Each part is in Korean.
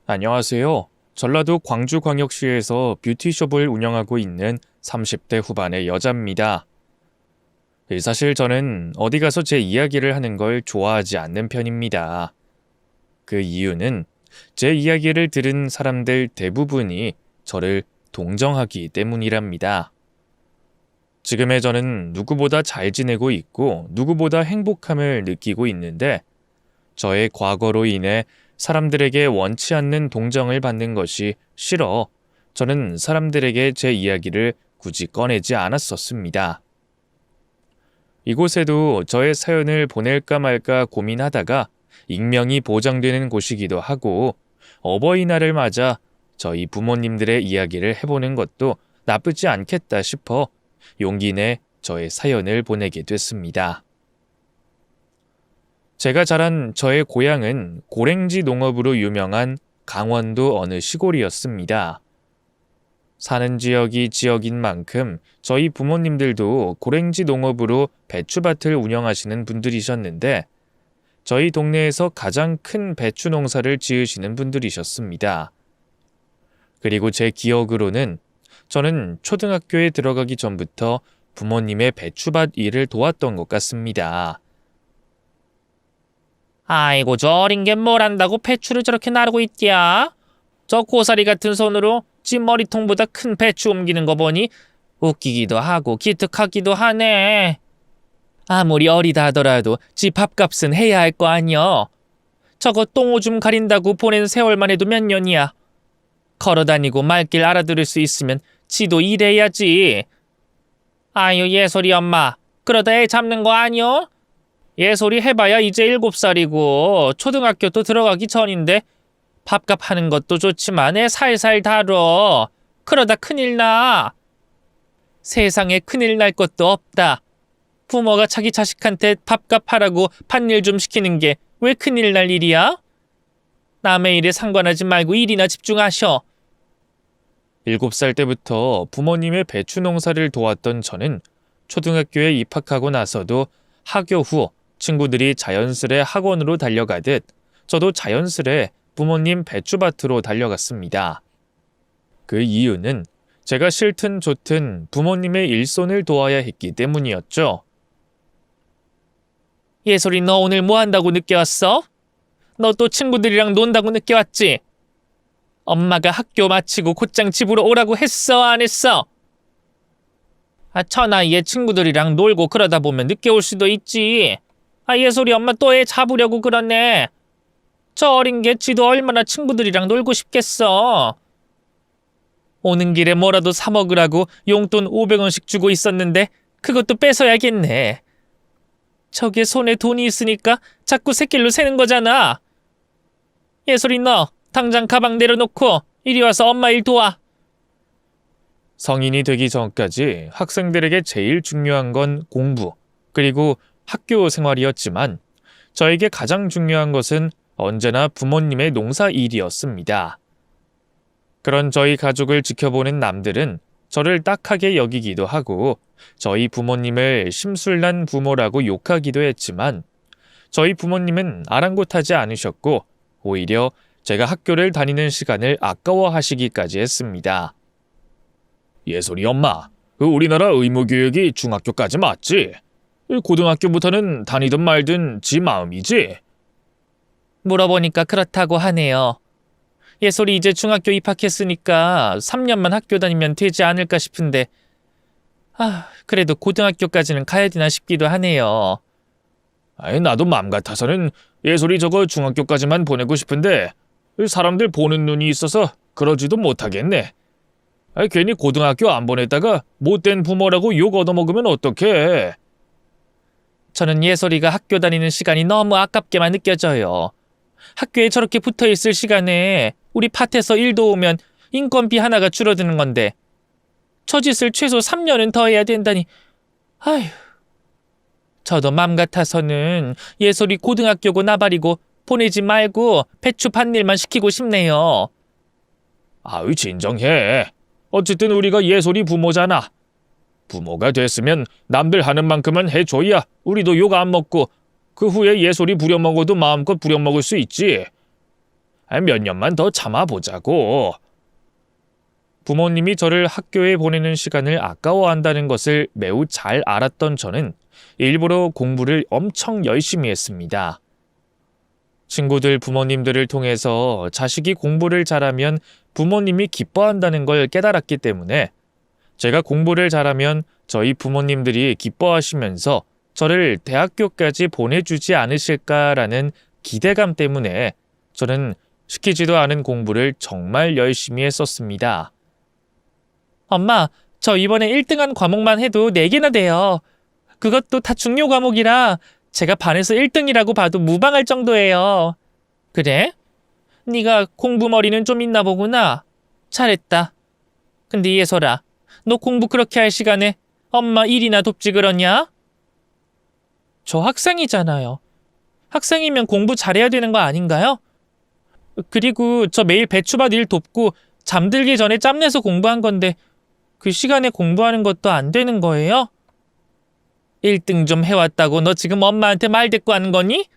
안녕하세요. 전라도 광주광역시에서 뷰티숍을 운영하고 있는 30대 후반의 여자입니다. 사실 저는 어디 가서 제 이야기를 하는 걸 좋아하지 않는 편입니다. 그 이유는 제 이야기를 들은 사람들 대부분이 저를 동정하기 때문이랍니다. 지금의 저는 누구보다 잘 지내고 있고 누구보다 행복함을 느끼고 있는데 저의 과거로 인해 사람들에게 원치 않는 동정을 받는 것이 싫어 저는 사람들에게 제 이야기를 굳이 꺼내지 않았었습니다. 이곳에도 저의 사연을 보낼까 말까 고민하다가 익명이 보장되는 곳이기도 하고 어버이날을 맞아 저희 부모님들의 이야기를 해보는 것도 나쁘지 않겠다 싶어 용기 내 저의 사연을 보내게 됐습니다. 제가 자란 저의 고향은 고랭지 농업으로 유명한 강원도 어느 시골이었습니다. 사는 지역이 지역인 만큼 저희 부모님들도 고랭지 농업으로 배추밭을 운영하시는 분들이셨는데 저희 동네에서 가장 큰 배추 농사를 지으시는 분들이셨습니다. 그리고 제 기억으로는 저는 초등학교에 들어가기 전부터 부모님의 배추밭 일을 도왔던 것 같습니다. 아이고 저 어린 게 뭘 안다고 배추를 저렇게 나르고 있디야? 저 고사리 같은 손으로 지 머리통보다 큰 배추 옮기는 거 보니 웃기기도 하고 기특하기도 하네. 아무리 어리다 하더라도 지 밥값은 해야 할 거 아니여. 저거 똥오줌 가린다고 보낸 세월만 해도 몇 년이야. 걸어다니고 말길 알아들을 수 있으면 지도 일해야지. 아유 예솔이 엄마, 그러다 애 잡는 거 아니여? 예솔이 해봐야 이제 7살이고 초등학교도 들어가기 전인데 밥값 하는 것도 좋지만 애 살살 다뤄. 그러다 큰일 나. 세상에 큰일 날 것도 없다. 부모가 자기 자식한테 밥값 하라고 밭일 좀 시키는 게 왜 큰일 날 일이야? 남의 일에 상관하지 말고 일이나 집중하셔. 7살 때부터 부모님의 배추 농사를 도왔던 저는 초등학교에 입학하고 나서도 하교 후 친구들이 자연스레 학원으로 달려가듯 저도 자연스레 부모님 배추밭으로 달려갔습니다. 그 이유는 제가 싫든 좋든 부모님의 일손을 도와야 했기 때문이었죠. 예솔이 너 오늘 뭐 한다고 늦게 왔어? 너 또 친구들이랑 논다고 늦게 왔지? 엄마가 학교 마치고 곧장 집으로 오라고 했어, 안 했어? 저 나이에 친구들이랑 놀고 그러다 보면 늦게 올 수도 있지. 예솔이 엄마 또 애 잡으려고 그러네. 저 어린 게 지도 얼마나 친구들이랑 놀고 싶겠어. 오는 길에 뭐라도 사 먹으라고 용돈 500원씩 주고 있었는데 그것도 뺏어야겠네. 저게 손에 돈이 있으니까 자꾸 새끼로 새는 거잖아. 예솔이 너 당장 가방 내려놓고 이리 와서 엄마 일 도와. 성인이 되기 전까지 학생들에게 제일 중요한 건 공부, 그리고 학교 생활이었지만 저에게 가장 중요한 것은 언제나 부모님의 농사 일이었습니다. 그런 저희 가족을 지켜보는 남들은 저를 딱하게 여기기도 하고 저희 부모님을 심술난 부모라고 욕하기도 했지만 저희 부모님은 아랑곳하지 않으셨고 오히려 제가 학교를 다니는 시간을 아까워하시기까지 했습니다. 예솔이 엄마, 우리나라 의무교육이 중학교까지 맞지? 고등학교부터는 다니든 말든 지 마음이지? 물어보니까 그렇다고 하네요. 예솔이 이제 중학교 입학했으니까 3년만 학교 다니면 되지 않을까 싶은데 그래도 고등학교까지는 가야 되나 싶기도 하네요. 나도 맘 같아서는 예솔이 저거 중학교까지만 보내고 싶은데 사람들 보는 눈이 있어서 그러지도 못하겠네. 괜히 고등학교 안 보냈다가 못된 부모라고 욕 얻어먹으면 어떡해. 저는 예솔이가 학교 다니는 시간이 너무 아깝게만 느껴져요. 학교에 저렇게 붙어있을 시간에 우리 밭에서 일 도우면 인건비 하나가 줄어드는 건데 저 짓을 최소 3년은 더 해야 된다니. 아휴. 저도 맘 같아서는 예솔이 고등학교고 나발이고 보내지 말고 배추 밭일만 시키고 싶네요. 진정해. 어쨌든 우리가 예솔이 부모잖아. 부모가 됐으면 남들 하는 만큼은 해줘야 우리도 욕 안 먹고 그 후에 예솔이 부려먹어도 마음껏 부려먹을 수 있지. 몇 년만 더 참아보자고. 부모님이 저를 학교에 보내는 시간을 아까워한다는 것을 매우 잘 알았던 저는 일부러 공부를 엄청 열심히 했습니다. 친구들 부모님들을 통해서 자식이 공부를 잘하면 부모님이 기뻐한다는 걸 깨달았기 때문에 제가 공부를 잘하면 저희 부모님들이 기뻐하시면서 저를 대학교까지 보내주지 않으실까라는 기대감 때문에 저는 시키지도 않은 공부를 정말 열심히 했었습니다. 엄마, 저 이번에 1등한 과목만 해도 4개나 돼요. 그것도 다 중요 과목이라 제가 반에서 1등이라고 봐도 무방할 정도예요. 그래? 네가 공부머리는 좀 있나 보구나. 잘했다. 근데 예솔아, 너 공부 그렇게 할 시간에 엄마 일이나 돕지 그러냐? 저 학생이잖아요. 학생이면 공부 잘해야 되는 거 아닌가요? 그리고 저 매일 배추밭 일 돕고 잠들기 전에 짬내서 공부한 건데 그 시간에 공부하는 것도 안 되는 거예요? 1등 좀 해왔다고 너 지금 엄마한테 말 대꾸 하는 거니?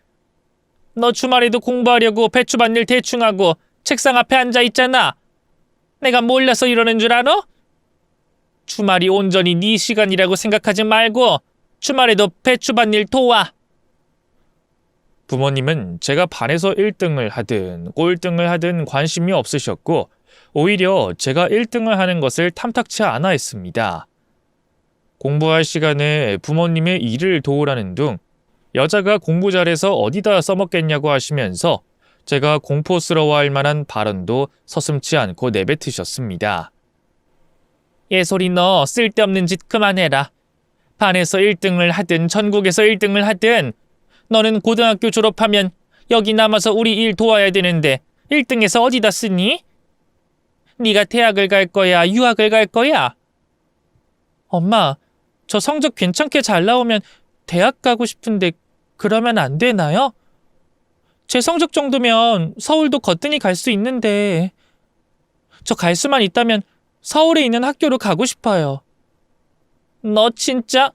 너 주말에도 공부하려고 배추밭 일 대충 하고 책상 앞에 앉아 있잖아. 내가 몰라서 이러는 줄 알아? 주말이 온전히 네 시간이라고 생각하지 말고 주말에도 배추밭 일 도와. 부모님은 제가 반에서 1등을 하든 꼴등을 하든 관심이 없으셨고 오히려 제가 1등을 하는 것을 탐탁치 않아 했습니다. 공부할 시간에 부모님의 일을 도우라는 둥 여자가 공부 잘해서 어디다 써먹겠냐고 하시면서 제가 공포스러워할 만한 발언도 서슴지 않고 내뱉으셨습니다. 예솔이 너 쓸데없는 짓 그만해라. 반에서 1등을 하든 전국에서 1등을 하든 너는 고등학교 졸업하면 여기 남아서 우리 일 도와야 되는데 1등에서 어디다 쓰니? 네가 대학을 갈 거야? 유학을 갈 거야? 엄마, 저 성적 괜찮게 잘 나오면 대학 가고 싶은데 그러면 안 되나요? 제 성적 정도면 서울도 거뜬히 갈 수 있는데 저 갈 수만 있다면 서울에 있는 학교로 가고 싶어요. 너 진짜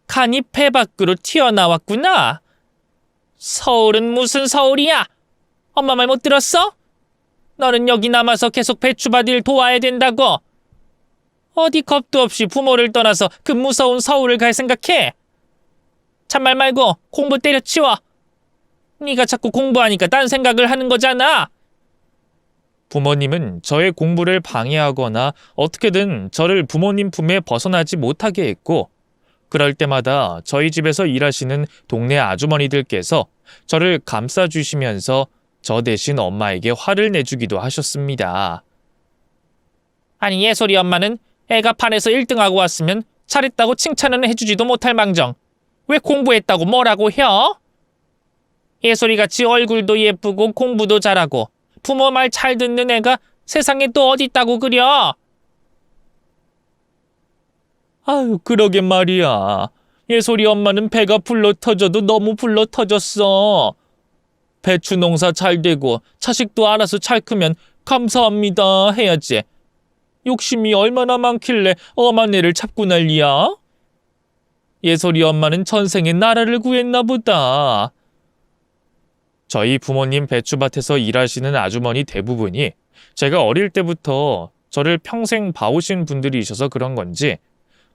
간이 배 밖으로 튀어나왔구나. 서울은 무슨 서울이야? 엄마 말 못 들었어? 너는 여기 남아서 계속 배추밭 일 도와야 된다고. 어디 겁도 없이 부모를 떠나서 그 무서운 서울을 갈 생각해? 참말 말고 공부 때려치워. 네가 자꾸 공부하니까 딴 생각을 하는 거잖아. 부모님은 저의 공부를 방해하거나 어떻게든 저를 부모님 품에 벗어나지 못하게 했고 그럴 때마다 저희 집에서 일하시는 동네 아주머니들께서 저를 감싸주시면서 저 대신 엄마에게 화를 내주기도 하셨습니다. 아니 예솔이 엄마는 애가 반에서 1등하고 왔으면 잘했다고 칭찬은 해주지도 못할 망정 왜 공부했다고 뭐라고 해? 예솔이같이 얼굴도 예쁘고 공부도 잘하고 부모 말 잘 듣는 애가 세상에 또 어디 있다고 그려? 아유 그러게 말이야. 예솔이 엄마는 배가 불러 터져도 너무 불러 터졌어. 배추 농사 잘 되고 자식도 알아서 잘 크면 감사합니다 해야지. 욕심이 얼마나 많길래 엄한 애를 잡고 난리야? 예솔이 엄마는 전생에 나라를 구했나 보다. 저희 부모님 배추밭에서 일하시는 아주머니 대부분이 제가 어릴 때부터 저를 평생 봐오신 분들이셔서 그런 건지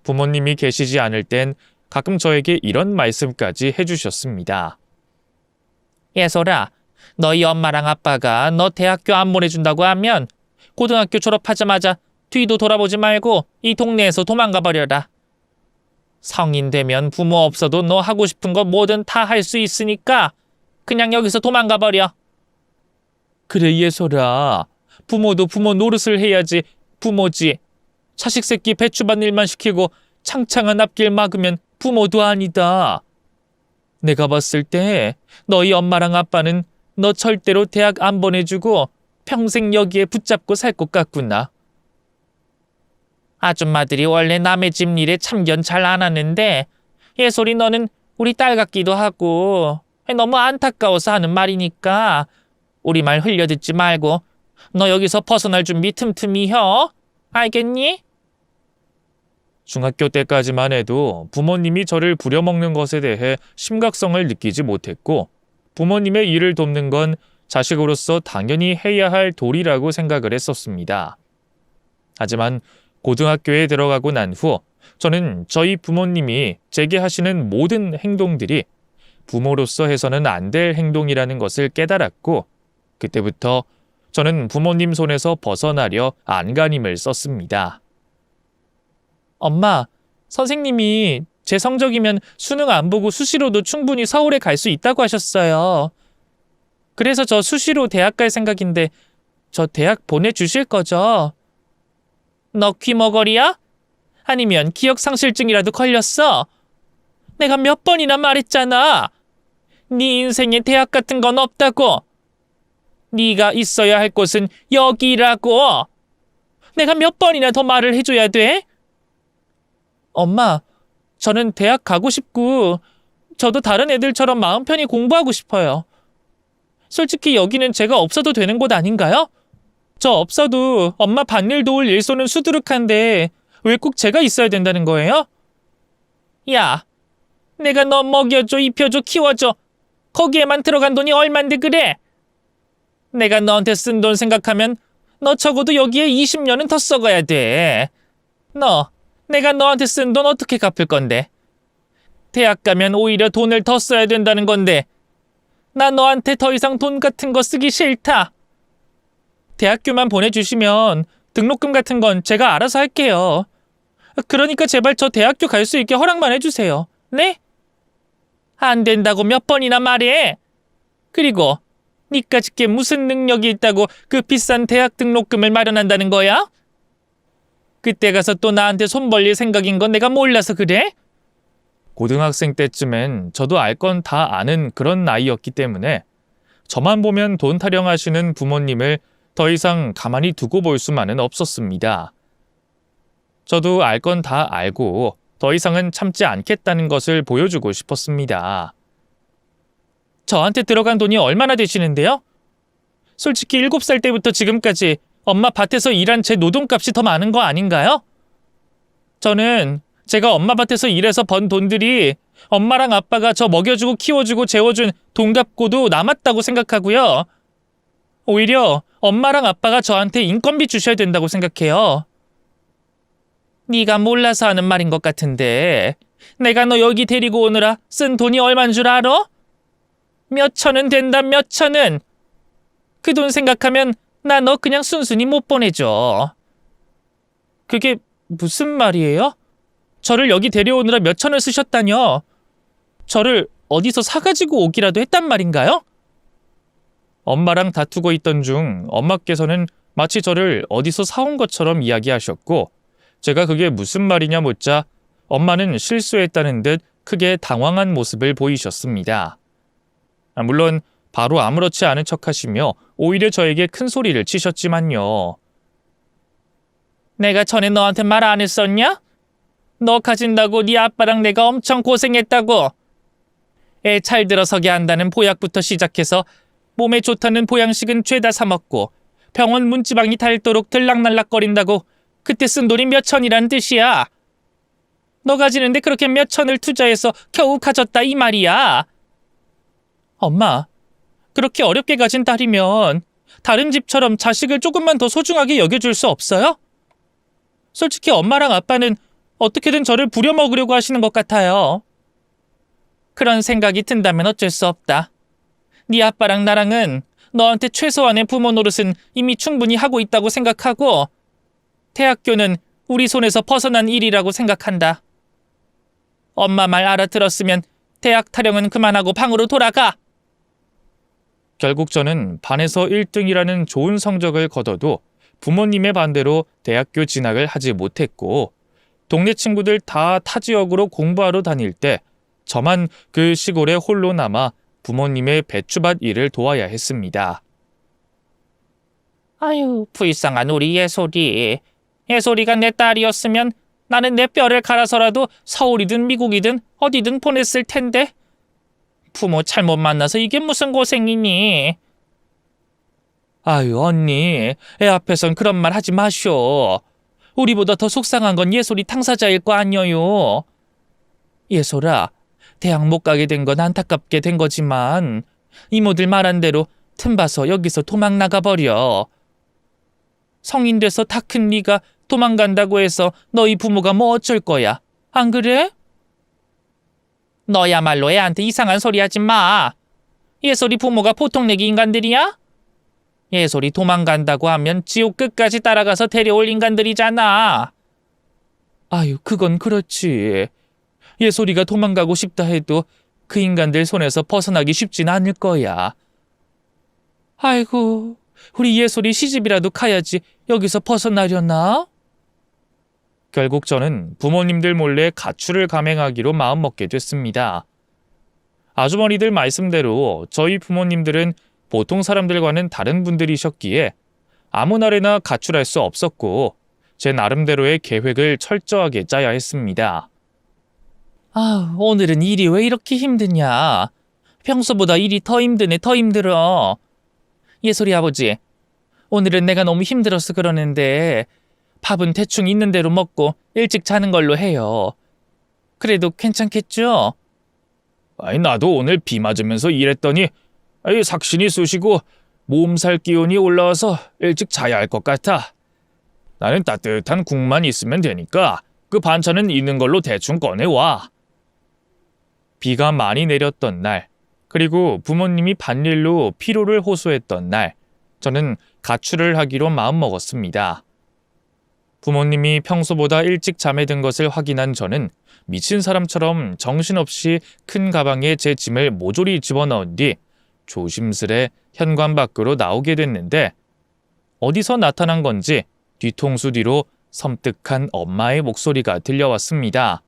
부모님이 계시지 않을 땐 가끔 저에게 이런 말씀까지 해주셨습니다. 예솔아, 너희 엄마랑 아빠가 너 대학교 안 보내준다고 하면 고등학교 졸업하자마자 뒤도 돌아보지 말고 이 동네에서 도망가 버려라. 성인 되면 부모 없어도 너 하고 싶은 거 뭐든 다 할 수 있으니까 그냥 여기서 도망가 버려. 그래 예솔아, 부모도 부모 노릇을 해야지 부모지. 자식 새끼 배추밭 일만 시키고 창창한 앞길 막으면 부모도 아니다. 내가 봤을 때 너희 엄마랑 아빠는 너 절대로 대학 안 보내주고 평생 여기에 붙잡고 살 것 같구나. 아줌마들이 원래 남의 집 일에 참견 잘 안 하는데 예솔이 너는 우리 딸 같기도 하고 너무 안타까워서 하는 말이니까 우리 말 흘려듣지 말고 너 여기서 벗어날 준비 틈틈이 해. 알겠니? 중학교 때까지만 해도 부모님이 저를 부려먹는 것에 대해 심각성을 느끼지 못했고 부모님의 일을 돕는 건 자식으로서 당연히 해야 할 도리라고 생각을 했었습니다. 하지만 고등학교에 들어가고 난 후 저는 저희 부모님이 제게 하시는 모든 행동들이 부모로서 해서는 안 될 행동이라는 것을 깨달았고, 그때부터 저는 부모님 손에서 벗어나려 안간힘을 썼습니다. 엄마, 선생님이 제 성적이면 수능 안 보고 수시로도 충분히 서울에 갈 수 있다고 하셨어요. 그래서 저 수시로 대학 갈 생각인데 저 대학 보내주실 거죠? 너 귀머거리야? 아니면 기억상실증이라도 걸렸어? 내가 몇 번이나 말했잖아. 네 인생에 대학 같은 건 없다고. 네가 있어야 할 곳은 여기라고. 내가 몇 번이나 더 말을 해줘야 돼? 엄마, 저는 대학 가고 싶고 저도 다른 애들처럼 마음 편히 공부하고 싶어요. 솔직히 여기는 제가 없어도 되는 곳 아닌가요? 저 없어도 엄마 밭일 도울 일손은 수두룩한데 왜 꼭 제가 있어야 된다는 거예요? 야, 내가 너 먹여줘, 입혀줘, 키워줘. 거기에만 들어간 돈이 얼만데 그래? 내가 너한테 쓴 돈 생각하면 너 적어도 여기에 20년은 더 썩어야 돼. 내가 너한테 쓴 돈 어떻게 갚을 건데? 대학 가면 오히려 돈을 더 써야 된다는 건데 나 너한테 더 이상 돈 같은 거 쓰기 싫다. 대학교만 보내주시면 등록금 같은 건 제가 알아서 할게요. 그러니까 제발 저 대학교 갈 수 있게 허락만 해주세요. 네? 안 된다고 몇 번이나 말해. 그리고 니까짓 게 무슨 능력이 있다고 그 비싼 대학 등록금을 마련한다는 거야? 그때 가서 또 나한테 손 벌릴 생각인 건 내가 몰라서 그래? 고등학생 때쯤엔 저도 알 건 다 아는 그런 나이였기 때문에 저만 보면 돈 타령하시는 부모님을 더 이상 가만히 두고 볼 수만은 없었습니다. 저도 알 건 다 알고 더 이상은 참지 않겠다는 것을 보여주고 싶었습니다. 저한테 들어간 돈이 얼마나 되시는데요? 솔직히 7살 때부터 지금까지 엄마 밭에서 일한 제 노동값이 더 많은 거 아닌가요? 저는 제가 엄마 밭에서 일해서 번 돈들이 엄마랑 아빠가 저 먹여주고 키워주고 재워준 돈 갚고도 남았다고 생각하고요. 오히려 엄마랑 아빠가 저한테 인건비 주셔야 된다고 생각해요. 네가 몰라서 하는 말인 것 같은데 내가 너 여기 데리고 오느라 쓴 돈이 얼만 줄 알아? 몇 천은 된다, 몇 천은. 그 돈 생각하면 나 너 그냥 순순히 못 보내줘. 그게 무슨 말이에요? 저를 여기 데려오느라 몇 천을 쓰셨다뇨? 저를 어디서 사가지고 오기라도 했단 말인가요? 엄마랑 다투고 있던 중 엄마께서는 마치 저를 어디서 사온 것처럼 이야기하셨고, 제가 그게 무슨 말이냐 묻자 엄마는 실수했다는 듯 크게 당황한 모습을 보이셨습니다. 물론 바로 아무렇지 않은 척하시며 오히려 저에게 큰 소리를 치셨지만요. 내가 전에 너한테 말 안 했었냐? 너 가진다고 네 아빠랑 내가 엄청 고생했다고. 애 잘 들어서게 한다는 보약부터 시작해서 몸에 좋다는 보양식은 죄다 사 먹고 병원 문지방이 닳도록 들락날락거린다고 그때 쓴 돈이 몇 천이란 뜻이야. 너 가지는데 그렇게 몇 천을 투자해서 겨우 가졌다 이 말이야. 엄마, 그렇게 어렵게 가진 딸이면 다른 집처럼 자식을 조금만 더 소중하게 여겨줄 수 없어요? 솔직히 엄마랑 아빠는 어떻게든 저를 부려먹으려고 하시는 것 같아요. 그런 생각이 든다면 어쩔 수 없다. 네 아빠랑 나랑은 너한테 최소한의 부모 노릇은 이미 충분히 하고 있다고 생각하고 대학교는 우리 손에서 벗어난 일이라고 생각한다. 엄마 말 알아들었으면 대학 타령은 그만하고 방으로 돌아가. 결국 저는 반에서 1등이라는 좋은 성적을 거둬도 부모님의 반대로 대학교 진학을 하지 못했고, 동네 친구들 다 타 지역으로 공부하러 다닐 때 저만 그 시골에 홀로 남아 부모님의 배추밭 일을 도와야 했습니다. 아유, 불쌍한 우리 예솔이. 예솔이가 내 딸이었으면 나는 내 뼈를 갈아서라도 서울이든 미국이든 어디든 보냈을 텐데. 부모 잘못 만나서 이게 무슨 고생이니? 아유, 언니, 애 앞에선 그런 말 하지 마쇼. 우리보다 더 속상한 건 예솔이 당사자일 거 아니여요. 예솔아, 대학 못 가게 된 건 안타깝게 된 거지만 이모들 말한 대로 틈 봐서 여기서 도망 나가버려. 성인 돼서 다 큰 네가 도망간다고 해서 너희 부모가 뭐 어쩔 거야. 안 그래? 너야말로 애한테 이상한 소리 하지 마. 예솔이 부모가 보통 내기 인간들이야? 예솔이 도망간다고 하면 지옥 끝까지 따라가서 데려올 인간들이잖아. 아유, 그건 그렇지. 예솔이가 도망가고 싶다 해도 그 인간들 손에서 벗어나기 쉽진 않을 거야. 아이고, 우리 예솔이 시집이라도 가야지 여기서 벗어나려나? 결국 저는 부모님들 몰래 가출을 감행하기로 마음먹게 됐습니다. 아주머니들 말씀대로 저희 부모님들은 보통 사람들과는 다른 분들이셨기에 아무 날에나 가출할 수 없었고 제 나름대로의 계획을 철저하게 짜야 했습니다. 아, 오늘은 일이 왜 이렇게 힘드냐? 평소보다 일이 더 힘드네, 더 힘들어. 예솔이 아버지, 오늘은 내가 너무 힘들어서 그러는데 밥은 대충 있는 대로 먹고 일찍 자는 걸로 해요. 그래도 괜찮겠죠? 아니, 나도 오늘 비 맞으면서 일했더니 삭신이 쑤시고 몸살 기운이 올라와서 일찍 자야 할 것 같아. 나는 따뜻한 국만 있으면 되니까 그 반찬은 있는 걸로 대충 꺼내와. 비가 많이 내렸던 날, 그리고 부모님이 반일로 피로를 호소했던 날, 저는 가출을 하기로 마음먹었습니다. 부모님이 평소보다 일찍 잠에 든 것을 확인한 저는 미친 사람처럼 정신없이 큰 가방에 제 짐을 모조리 집어넣은 뒤 조심스레 현관 밖으로 나오게 됐는데 어디서 나타난 건지 뒤통수 뒤로 섬뜩한 엄마의 목소리가 들려왔습니다.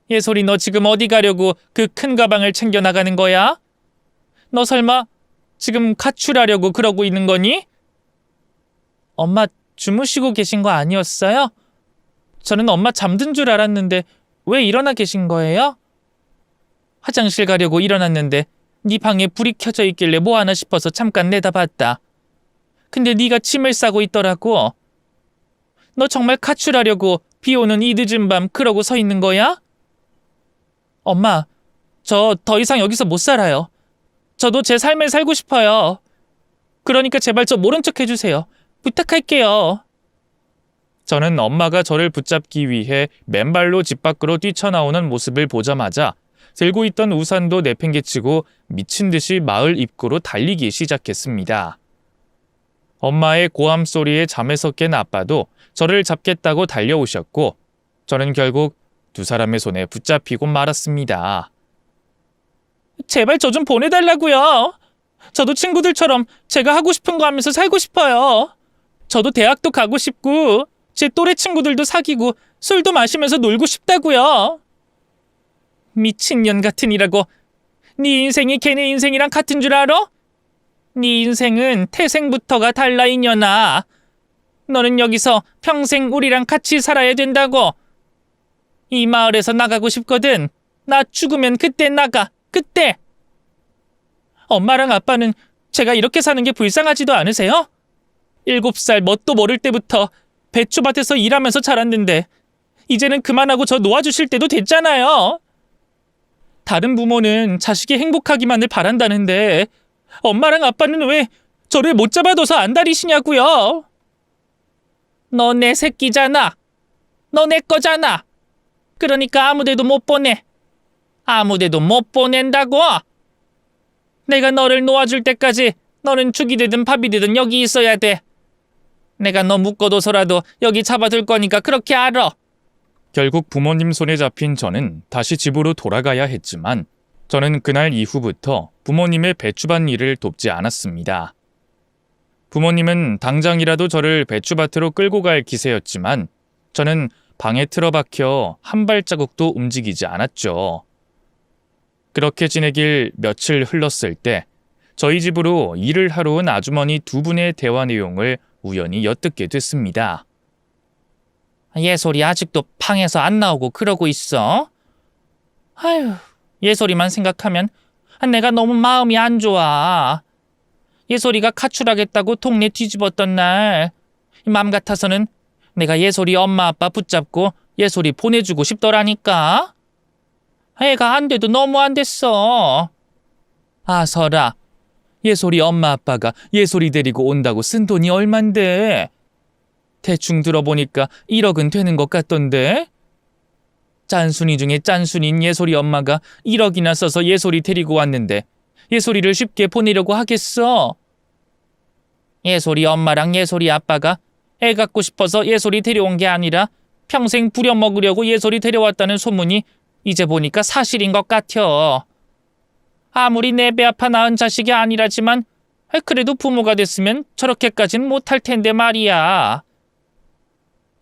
예솔이, 너 지금 어디 가려고 그 큰 가방을 챙겨 나가는 거야? 너 설마 지금 가출하려고 그러고 있는 거니? 엄마 주무시고 계신 거 아니었어요? 저는 엄마 잠든 줄 알았는데 왜 일어나 계신 거예요? 화장실 가려고 일어났는데 네 방에 불이 켜져 있길래 뭐 하나 싶어서 잠깐 내다봤다. 근데 네가 짐을 싸고 있더라고. 너 정말 가출하려고 비 오는 이 늦은 밤 그러고 서 있는 거야? 엄마, 저 더 이상 여기서 못 살아요. 저도 제 삶을 살고 싶어요. 그러니까 제발 저 모른 척 해주세요. 부탁할게요. 저는 엄마가 저를 붙잡기 위해 맨발로 집 밖으로 뛰쳐나오는 모습을 보자마자 들고 있던 우산도 내팽개치고 미친 듯이 마을 입구로 달리기 시작했습니다. 엄마의 고함 소리에 잠에서 깬 아빠도 저를 잡겠다고 달려오셨고 저는 결국 두 사람의 손에 붙잡히고 말았습니다. 제발 저 좀 보내달라고요. 저도 친구들처럼 제가 하고 싶은 거 하면서 살고 싶어요. 저도 대학도 가고 싶고 제 또래 친구들도 사귀고 술도 마시면서 놀고 싶다고요. 미친년 같은 이라고. 네 인생이 걔네 인생이랑 같은 줄 알아? 네 인생은 태생부터가 달라 이년아. 너는 여기서 평생 우리랑 같이 살아야 된다고. 이 마을에서 나가고 싶거든. 나 죽으면 그때 나가. 그때. 엄마랑 아빠는 제가 이렇게 사는 게 불쌍하지도 않으세요? 7살 뭣도 모를 때부터 배추밭에서 일하면서 자랐는데 이제는 그만하고 저 놓아주실 때도 됐잖아요. 다른 부모는 자식이 행복하기만을 바란다는데 엄마랑 아빠는 왜 저를 못 잡아둬서 안달이시냐고요. 너 내 새끼잖아. 너 내 거잖아. 그러니까 아무데도 못 보내. 아무데도 못 보낸다고. 내가 너를 놓아줄 때까지 너는 죽이 되든 밥이 되든 여기 있어야 돼. 내가 너 묶어둬서라도 여기 잡아둘 거니까 그렇게 알아. 결국 부모님 손에 잡힌 저는 다시 집으로 돌아가야 했지만 저는 그날 이후부터 부모님의 배추밭 일을 돕지 않았습니다. 부모님은 당장이라도 저를 배추밭으로 끌고 갈 기세였지만 저는 방에 틀어박혀 한 발자국도 움직이지 않았죠. 그렇게 지내길 며칠 흘렀을 때 저희 집으로 일을 하러 온 아주머니 두 분의 대화 내용을 우연히 엿듣게 됐습니다. 예솔이 아직도 방에서 안 나오고 그러고 있어? 아휴, 예솔이만 생각하면 내가 너무 마음이 안 좋아. 예솔이가 가출하겠다고 동네 뒤집었던 날 맘 같아서는 내가 예솔이 엄마 아빠 붙잡고 예솔이 보내주고 싶더라니까. 애가 안 돼도 너무 안 됐어. 아, 설아, 예솔이 엄마 아빠가 예솔이 데리고 온다고 쓴 돈이 얼만데? 대충 들어보니까 1억은 되는 것 같던데? 짠순이 중에 짠순이인 예솔이 엄마가 1억이나 써서 예솔이 데리고 왔는데 예솔이를 쉽게 보내려고 하겠어? 예솔이 엄마랑 예솔이 아빠가 애 갖고 싶어서 예솔이 데려온 게 아니라 평생 부려먹으려고 예솔이 데려왔다는 소문이 이제 보니까 사실인 것 같아. 아무리 내 배 아파 낳은 자식이 아니라지만 그래도 부모가 됐으면 저렇게까진 못할 텐데 말이야.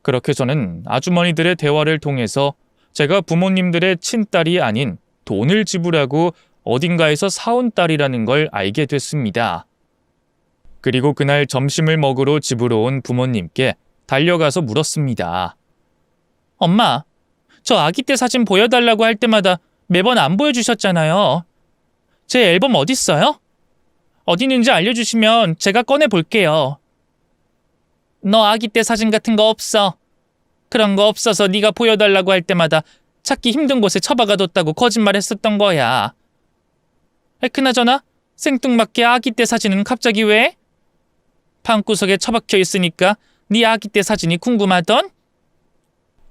그렇게 저는 아주머니들의 대화를 통해서 제가 부모님들의 친딸이 아닌 돈을 지불하고 어딘가에서 사온 딸이라는 걸 알게 됐습니다. 그리고 그날 점심을 먹으러 집으로 온 부모님께 달려가서 물었습니다. 엄마, 저 아기 때 사진 보여달라고 할 때마다 매번 안 보여주셨잖아요. 제 앨범 어딨어요? 어디 있는지 알려주시면 제가 꺼내볼게요. 너 아기 때 사진 같은 거 없어. 그런 거 없어서 네가 보여달라고 할 때마다 찾기 힘든 곳에 처박아뒀다고 거짓말했었던 거야. 그나저나 생뚱맞게 아기 때 사진은 갑자기 왜? 방구석에 처박혀 있으니까 네 아기 때 사진이 궁금하던?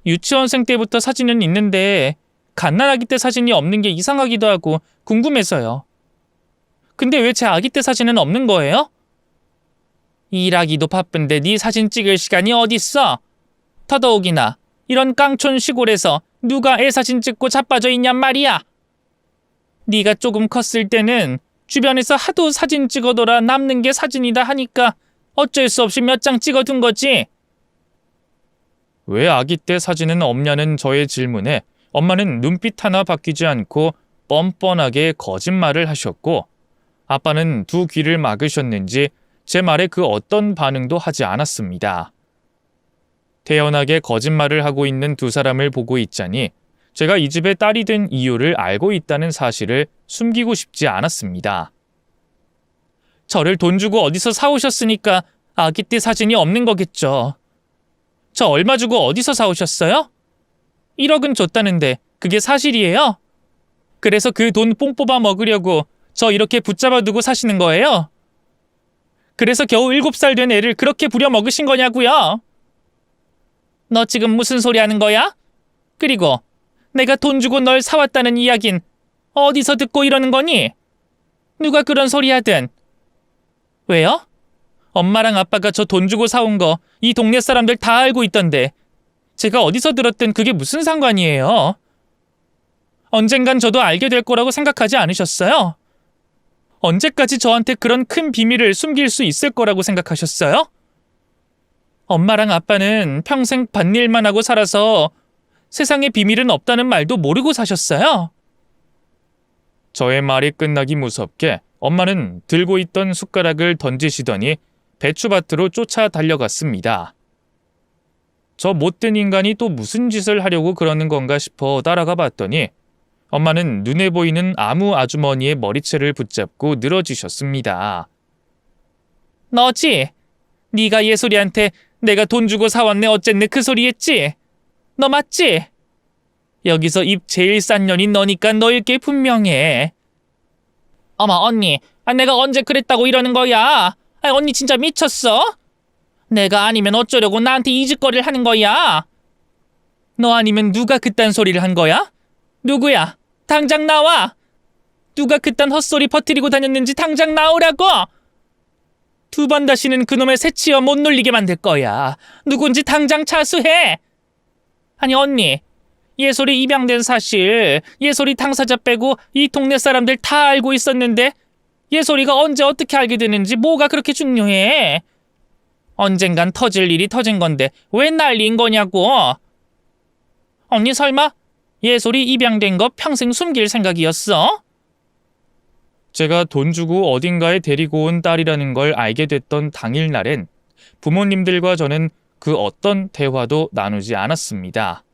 유치원생 때부터 사진은 있는데 갓난아기 때 사진이 없는 게 이상하기도 하고 궁금해서요. 근데 왜 제 아기 때 사진은 없는 거예요? 일하기도 바쁜데 네 사진 찍을 시간이 어딨어? 더더욱이나 이런 깡촌 시골에서 누가 애 사진 찍고 자빠져 있냔 말이야. 네가 조금 컸을 때는 주변에서 하도 사진 찍어둬라 남는 게 사진이다 하니까 어쩔 수 없이 몇 장 찍어둔 거지. 왜 아기 때 사진은 없냐는 저의 질문에 엄마는 눈빛 하나 바뀌지 않고 뻔뻔하게 거짓말을 하셨고 아빠는 두 귀를 막으셨는지 제 말에 그 어떤 반응도 하지 않았습니다. 태연하게 거짓말을 하고 있는 두 사람을 보고 있자니 제가 이 집의 딸이 된 이유를 알고 있다는 사실을 숨기고 싶지 않았습니다. 저를 돈 주고 어디서 사오셨으니까 아기 때 사진이 없는 거겠죠. 저 얼마 주고 어디서 사오셨어요? 1억은 줬다는데 그게 사실이에요? 그래서 그 돈 뽕 뽑아 먹으려고 저 이렇게 붙잡아 두고 사시는 거예요? 그래서 겨우 7살 된 애를 그렇게 부려먹으신 거냐고요? 너 지금 무슨 소리 하는 거야? 그리고 내가 돈 주고 널 사왔다는 이야긴 어디서 듣고 이러는 거니? 누가 그런 소리 하든. 왜요? 엄마랑 아빠가 저 돈 주고 사온 거 이 동네 사람들 다 알고 있던데 제가 어디서 들었든 그게 무슨 상관이에요? 언젠간 저도 알게 될 거라고 생각하지 않으셨어요? 언제까지 저한테 그런 큰 비밀을 숨길 수 있을 거라고 생각하셨어요? 엄마랑 아빠는 평생 밭일만 하고 살아서 세상에 비밀은 없다는 말도 모르고 사셨어요? 저의 말이 끝나기 무섭게 엄마는 들고 있던 숟가락을 던지시더니 배추밭으로 쫓아 달려갔습니다. 저 못된 인간이 또 무슨 짓을 하려고 그러는 건가 싶어 따라가 봤더니 엄마는 눈에 보이는 아무 아주머니의 머리채를 붙잡고 늘어지셨습니다. 너지? 네가 예솔이한테 내가 돈 주고 사왔네 어쨌네 그 소리 했지? 너 맞지? 여기서 입 제일 싼 년이 너니까 너일 게 분명해. 어머 언니, 내가 언제 그랬다고 이러는 거야? 언니 진짜 미쳤어? 내가 아니면 어쩌려고 나한테 이 짓거리를 하는 거야? 너 아니면 누가 그딴 소리를 한 거야? 누구야? 당장 나와! 누가 그딴 헛소리 퍼뜨리고 다녔는지 당장 나오라고! 2번 다시는 그놈의 새치어 못 놀리게 만들 거야. 누군지 당장 차수해! 아니 언니, 예솔이 입양된 사실 예솔이 당사자 빼고 이 동네 사람들 다 알고 있었는데 예솔이가 언제 어떻게 알게 되는지 뭐가 그렇게 중요해? 언젠간 터질 일이 터진 건데 왜 난리인 거냐고. 언니 설마 예솔이 입양된 거 평생 숨길 생각이었어? 제가 돈 주고 어딘가에 데리고 온 딸이라는 걸 알게 됐던 당일날엔 부모님들과 저는 그 어떤 대화도 나누지 않았습니다.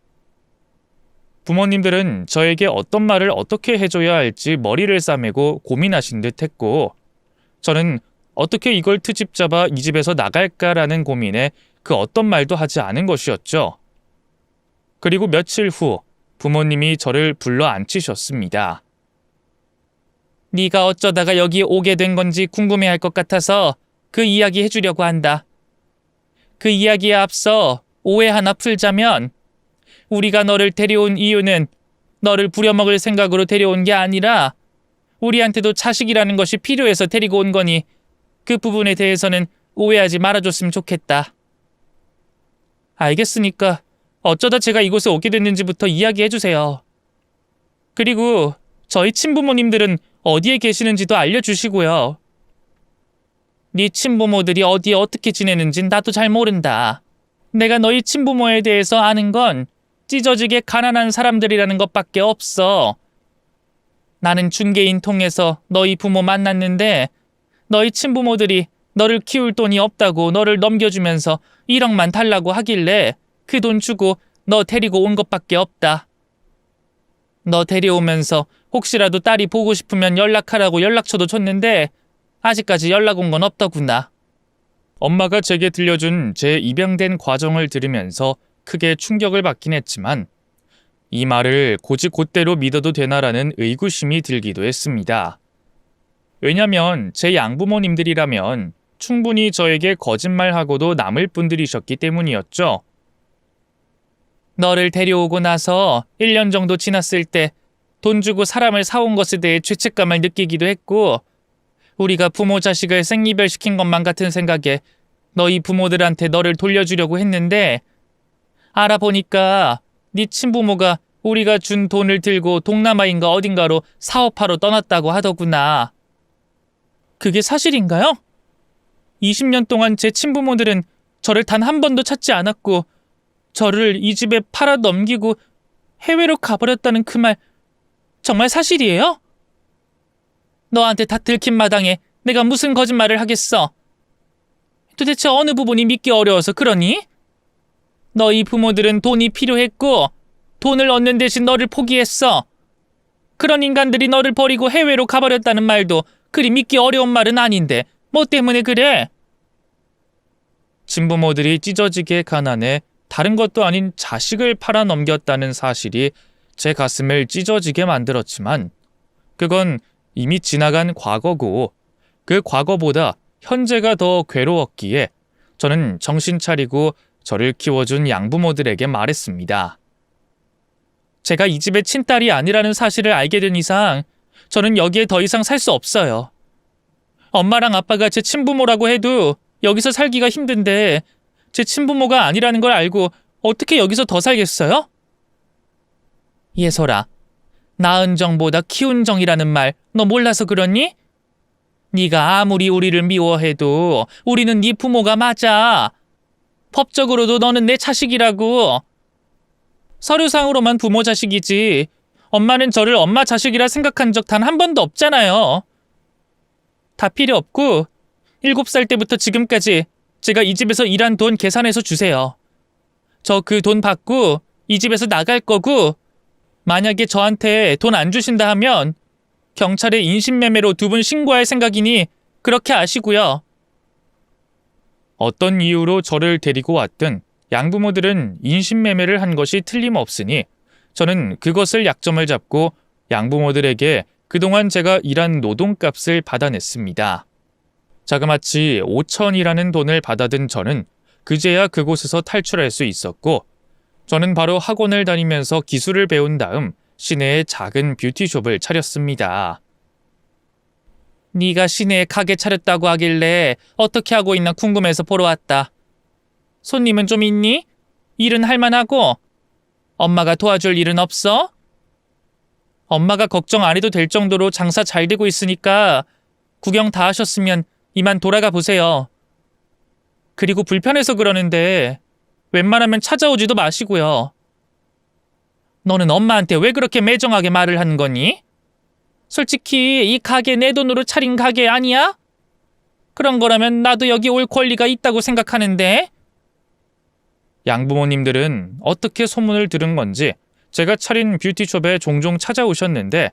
부모님들은 저에게 어떤 말을 어떻게 해줘야 할지 머리를 싸매고 고민하신 듯 했고 저는 어떻게 이걸 트집 잡아 이 집에서 나갈까라는 고민에 그 어떤 말도 하지 않은 것이었죠. 그리고 며칠 후 부모님이 저를 불러 앉히셨습니다. 네가 어쩌다가 여기에 오게 된 건지 궁금해할 것 같아서 그 이야기 해주려고 한다. 그 이야기에 앞서 오해 하나 풀자면 우리가 너를 데려온 이유는 너를 부려먹을 생각으로 데려온 게 아니라 우리한테도 자식이라는 것이 필요해서 데리고 온 거니 그 부분에 대해서는 오해하지 말아줬으면 좋겠다. 알겠으니까 어쩌다 제가 이곳에 오게 됐는지부터 이야기해주세요. 그리고 저희 친부모님들은 어디에 계시는지도 알려주시고요. 네 친부모들이 어디에 어떻게 지내는진 나도 잘 모른다. 내가 너희 친부모에 대해서 아는 건 찢어지게 가난한 사람들이라는 것밖에 없어. 나는 중개인 통해서 너희 부모 만났는데 너희 친부모들이 너를 키울 돈이 없다고 너를 넘겨주면서 1억만 달라고 하길래 그 돈 주고 너 데리고 온 것밖에 없다. 너 데려오면서 혹시라도 딸이 보고 싶으면 연락하라고 연락처도 줬는데 아직까지 연락 온 건 없더구나. 엄마가 제게 들려준 제 입양된 과정을 들으면서 크게 충격을 받긴 했지만 이 말을 곧이곧대로 믿어도 되나라는 의구심이 들기도 했습니다. 왜냐면 제 양부모님들이라면 충분히 저에게 거짓말하고도 남을 분들이셨기 때문이었죠. 너를 데려오고 나서 1년 정도 지났을 때 돈 주고 사람을 사온 것에 대해 죄책감을 느끼기도 했고 우리가 부모 자식을 생이별시킨 것만 같은 생각에 너희 부모들한테 너를 돌려주려고 했는데 알아보니까 네 친부모가 우리가 준 돈을 들고 동남아인가 어딘가로 사업하러 떠났다고 하더구나. 그게 사실인가요? 20년 동안 제 친부모들은 저를 단 한 번도 찾지 않았고 저를 이 집에 팔아 넘기고 해외로 가버렸다는 그 말 정말 사실이에요? 너한테 다 들킨 마당에 내가 무슨 거짓말을 하겠어? 도대체 어느 부분이 믿기 어려워서 그러니? 너희 부모들은 돈이 필요했고 돈을 얻는 대신 너를 포기했어. 그런 인간들이 너를 버리고 해외로 가버렸다는 말도 그리 믿기 어려운 말은 아닌데 뭐 때문에 그래? 친부모들이 찢어지게 가난해 다른 것도 아닌 자식을 팔아 넘겼다는 사실이 제 가슴을 찢어지게 만들었지만 그건 이미 지나간 과거고 그 과거보다 현재가 더 괴로웠기에 저는 정신 차리고 저를 키워준 양부모들에게 말했습니다. 제가 이 집의 친딸이 아니라는 사실을 알게 된 이상 저는 여기에 더 이상 살 수 없어요. 엄마랑 아빠가 제 친부모라고 해도 여기서 살기가 힘든데 제 친부모가 아니라는 걸 알고 어떻게 여기서 더 살겠어요? 예솔아, 낳은 정보다 키운 정이라는 말 너 몰라서 그러니? 네가 아무리 우리를 미워해도 우리는 네 부모가 맞아. 법적으로도 너는 내 자식이라고. 서류상으로만 부모 자식이지 엄마는 저를 엄마 자식이라 생각한 적 단 한 번도 없잖아요. 다 필요 없고 7살 때부터 지금까지 제가 이 집에서 일한 돈 계산해서 주세요. 저 그 돈 받고 이 집에서 나갈 거고 만약에 저한테 돈 안 주신다 하면 경찰에 인신매매로 2분 신고할 생각이니 그렇게 아시고요. 어떤 이유로 저를 데리고 왔든 양부모들은 인신매매를 한 것이 틀림없으니 저는 그것을 약점을 잡고 양부모들에게 그동안 제가 일한 노동값을 받아냈습니다. 자그마치 5천이라는 돈을 받아든 저는 그제야 그곳에서 탈출할 수 있었고 저는 바로 학원을 다니면서 기술을 배운 다음 시내에 작은 뷰티숍을 차렸습니다. 네가 시내에 가게 차렸다고 하길래 어떻게 하고 있나 궁금해서 보러 왔다. 손님은 좀 있니? 일은 할만하고? 엄마가 도와줄 일은 없어? 엄마가 걱정 안 해도 될 정도로 장사 잘 되고 있으니까 구경 다 하셨으면 이만 돌아가 보세요. 그리고 불편해서 그러는데 웬만하면 찾아오지도 마시고요. 너는 엄마한테 왜 그렇게 매정하게 말을 하는 거니? 솔직히 이 가게 내 돈으로 차린 가게 아니야? 그런 거라면 나도 여기 올 권리가 있다고 생각하는데. 양부모님들은 어떻게 소문을 들은 건지 제가 차린 뷰티숍에 종종 찾아오셨는데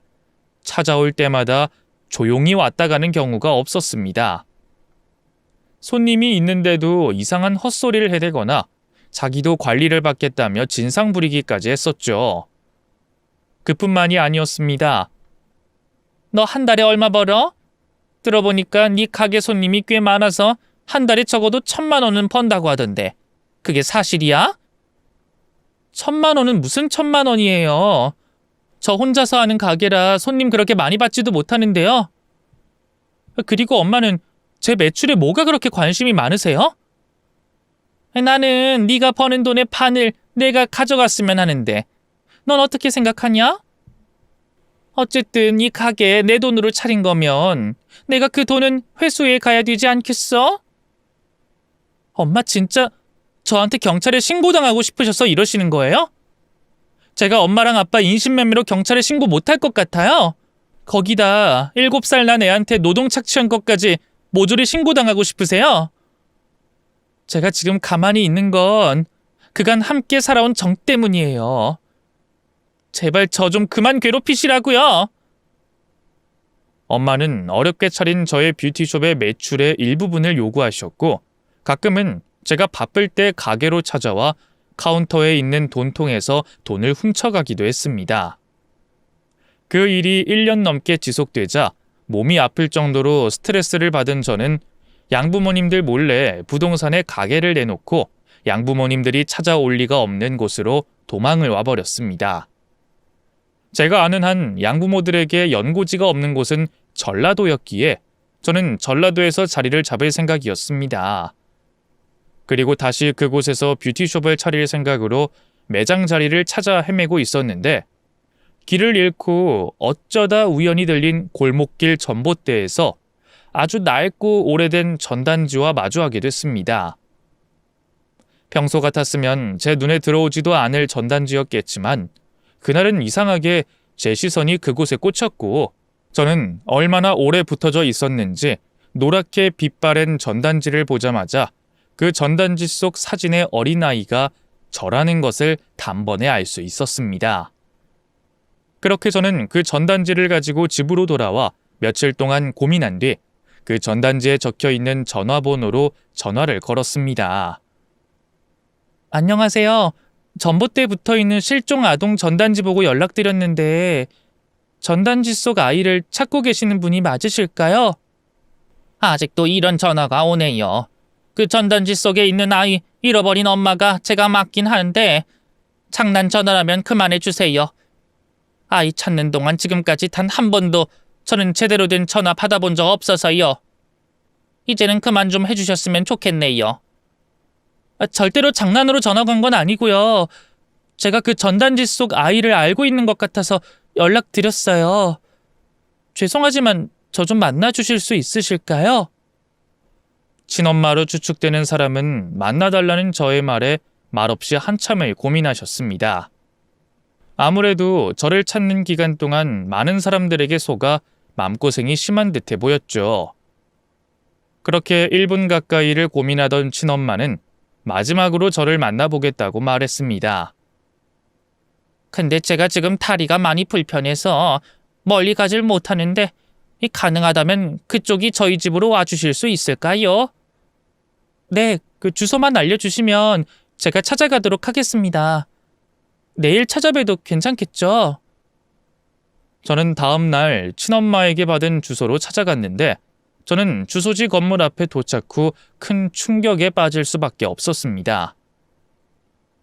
찾아올 때마다 조용히 왔다 가는 경우가 없었습니다. 손님이 있는데도 이상한 헛소리를 해대거나 자기도 관리를 받겠다며 진상 부리기까지 했었죠. 그뿐만이 아니었습니다. 너 한 달에 얼마 벌어? 들어보니까 네 가게 손님이 꽤 많아서 한 달에 적어도 1,000만 원은 번다고 하던데 그게 사실이야? 1,000만 원은 무슨 1,000만 원이에요. 저 혼자서 하는 가게라 손님 그렇게 많이 받지도 못하는데요. 그리고 엄마는 제 매출에 뭐가 그렇게 관심이 많으세요? 나는 네가 버는 돈의 반을 내가 가져갔으면 하는데 넌 어떻게 생각하냐? 어쨌든 이 가게 내 돈으로 차린 거면 내가 그 돈은 회수해 가야 되지 않겠어? 엄마 진짜 저한테 경찰에 신고당하고 싶으셔서 이러시는 거예요? 제가 엄마랑 아빠 인신매매로 경찰에 신고 못할 것 같아요. 거기다 7살 난 애한테 노동 착취한 것까지 모조리 신고당하고 싶으세요? 제가 지금 가만히 있는 건 그간 함께 살아온 정 때문이에요. 제발 저 좀 그만 괴롭히시라고요. 엄마는 어렵게 차린 저의 뷰티숍의 매출의 일부분을 요구하셨고 가끔은 제가 바쁠 때 가게로 찾아와 카운터에 있는 돈통에서 돈을 훔쳐가기도 했습니다. 그 일이 1년 넘게 지속되자 몸이 아플 정도로 스트레스를 받은 저는 양부모님들 몰래 부동산에 가게를 내놓고 양부모님들이 찾아올 리가 없는 곳으로 도망을 와버렸습니다. 제가 아는 한 양부모들에게 연고지가 없는 곳은 전라도였기에 저는 전라도에서 자리를 잡을 생각이었습니다. 그리고 다시 그곳에서 뷰티숍을 차릴 생각으로 매장 자리를 찾아 헤매고 있었는데 길을 잃고 어쩌다 우연히 들린 골목길 전봇대에서 아주 낡고 오래된 전단지와 마주하게 됐습니다. 평소 같았으면 제 눈에 들어오지도 않을 전단지였겠지만 그날은 이상하게 제 시선이 그곳에 꽂혔고 저는 얼마나 오래 붙어져 있었는지 노랗게 빛바랜 전단지를 보자마자 그 전단지 속 사진의 어린아이가 저라는 것을 단번에 알 수 있었습니다. 그렇게 저는 그 전단지를 가지고 집으로 돌아와 며칠 동안 고민한 뒤 그 전단지에 적혀있는 전화번호로 전화를 걸었습니다. 안녕하세요. 전봇대에 붙어있는 실종 아동 전단지 보고 연락드렸는데 전단지 속 아이를 찾고 계시는 분이 맞으실까요? 아직도 이런 전화가 오네요. 그 전단지 속에 있는 아이 잃어버린 엄마가 제가 맞긴 하는데 장난 전화라면 그만해 주세요. 아이 찾는 동안 지금까지 단 한 번도 저는 제대로 된 전화 받아본 적 없어서요. 이제는 그만 좀 해주셨으면 좋겠네요. 절대로 장난으로 전화 건 건 아니고요. 제가 그 전단지 속 아이를 알고 있는 것 같아서 연락드렸어요. 죄송하지만 저 좀 만나주실 수 있으실까요? 친엄마로 추측되는 사람은 만나달라는 저의 말에 말없이 한참을 고민하셨습니다. 아무래도 저를 찾는 기간 동안 많은 사람들에게 속아 마음고생이 심한 듯해 보였죠. 그렇게 1분 가까이를 고민하던 친엄마는 마지막으로 저를 만나보겠다고 말했습니다. 근데 제가 지금 다리가 많이 불편해서 멀리 가질 못하는데 가능하다면 그쪽이 저희 집으로 와주실 수 있을까요? 네, 그 주소만 알려주시면 제가 찾아가도록 하겠습니다. 내일 찾아뵈도 괜찮겠죠? 저는 다음 날 친엄마에게 받은 주소로 찾아갔는데 저는 주소지 건물 앞에 도착 후 큰 충격에 빠질 수밖에 없었습니다.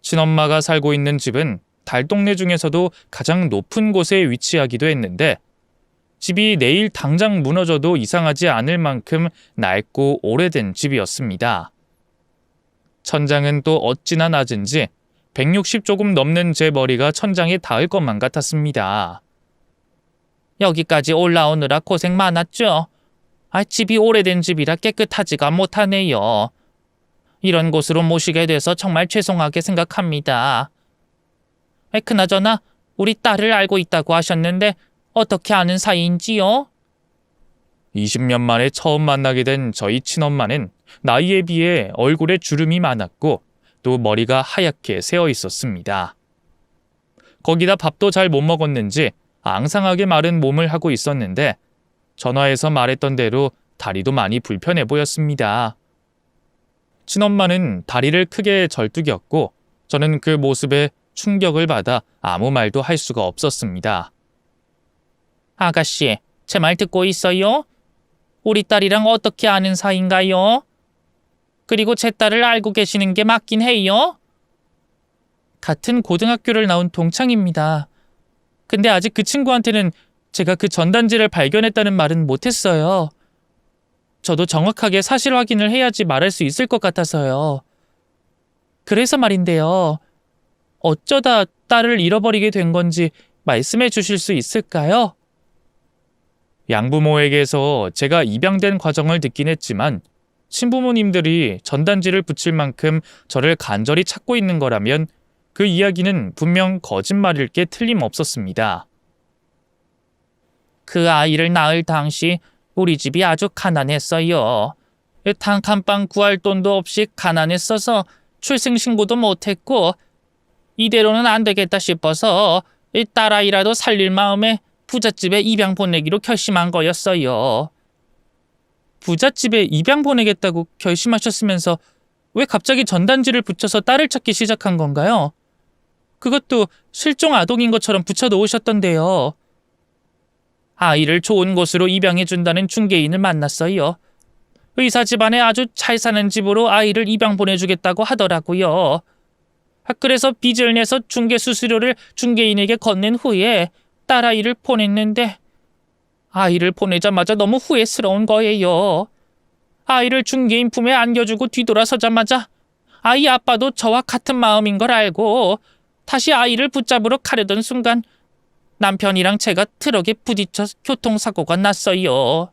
친엄마가 살고 있는 집은 달동네 중에서도 가장 높은 곳에 위치하기도 했는데 집이 내일 당장 무너져도 이상하지 않을 만큼 낡고 오래된 집이었습니다. 천장은 또 어찌나 낮은지 160 조금 넘는 제 머리가 천장에 닿을 것만 같았습니다. 여기까지 올라오느라 고생 많았죠? 집이 오래된 집이라 깨끗하지가 못하네요. 이런 곳으로 모시게 돼서 정말 죄송하게 생각합니다. 그나저나 우리 딸을 알고 있다고 하셨는데 어떻게 아는 사이인지요? 20년 만에 처음 만나게 된 저희 친엄마는 나이에 비해 얼굴에 주름이 많았고 또 머리가 하얗게 새어 있었습니다. 거기다 밥도 잘 못 먹었는지 앙상하게 마른 몸을 하고 있었는데 전화에서 말했던 대로 다리도 많이 불편해 보였습니다. 친엄마는 다리를 크게 절뚝였고 저는 그 모습에 충격을 받아 아무 말도 할 수가 없었습니다. 아가씨, 제 말 듣고 있어요? 우리 딸이랑 어떻게 아는 사이인가요? 그리고 제 딸을 알고 계시는 게 맞긴 해요? 같은 고등학교를 나온 동창입니다. 근데 아직 그 친구한테는 제가 그 전단지를 발견했다는 말은 못했어요. 저도 정확하게 사실 확인을 해야지 말할 수 있을 것 같아서요. 그래서 말인데요. 어쩌다 딸을 잃어버리게 된 건지 말씀해 주실 수 있을까요? 양부모에게서 제가 입양된 과정을 듣긴 했지만 친부모님들이 전단지를 붙일 만큼 저를 간절히 찾고 있는 거라면 그 이야기는 분명 거짓말일 게 틀림없었습니다. 그 아이를 낳을 당시 우리 집이 아주 가난했어요. 단칸방 구할 돈도 없이 가난했어서 출생신고도 못했고 이대로는 안 되겠다 싶어서 딸아이라도 살릴 마음에 부잣집에 입양 보내기로 결심한 거였어요. 부잣집에 입양 보내겠다고 결심하셨으면서 왜 갑자기 전단지를 붙여서 딸을 찾기 시작한 건가요? 그것도 실종 아동인 것처럼 붙여놓으셨던데요. 아이를 좋은 곳으로 입양해준다는 중개인을 만났어요. 의사 집안에 아주 잘 사는 집으로 아이를 입양 보내주겠다고 하더라고요. 그래서 빚을 내서 중개 수수료를 중개인에게 건넨 후에 딸아이를 보냈는데 아이를 보내자마자 너무 후회스러운 거예요. 아이를 중개인 품에 안겨주고 뒤돌아서자마자 아이 아빠도 저와 같은 마음인 걸 알고 다시 아이를 붙잡으러 가려던 순간 남편이랑 제가 트럭에 부딪혀 교통사고가 났어요.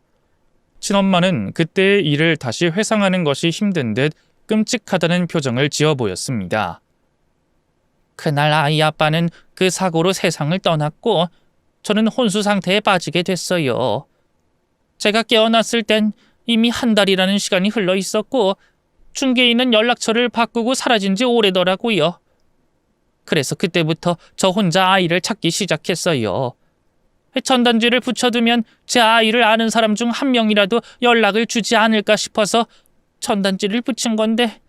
친엄마는 그때의 일을 다시 회상하는 것이 힘든 듯 끔찍하다는 표정을 지어 보였습니다. 그날 아이 아빠는 그 사고로 세상을 떠났고 저는 혼수 상태에 빠지게 됐어요. 제가 깨어났을 땐 이미 한 달이라는 시간이 흘러 있었고 중개인은 연락처를 바꾸고 사라진 지 오래더라고요. 그래서 그때부터 저 혼자 아이를 찾기 시작했어요. 전단지를 붙여두면 제 아이를 아는 사람 중 한 명이라도 연락을 주지 않을까 싶어서 전단지를 붙인 건데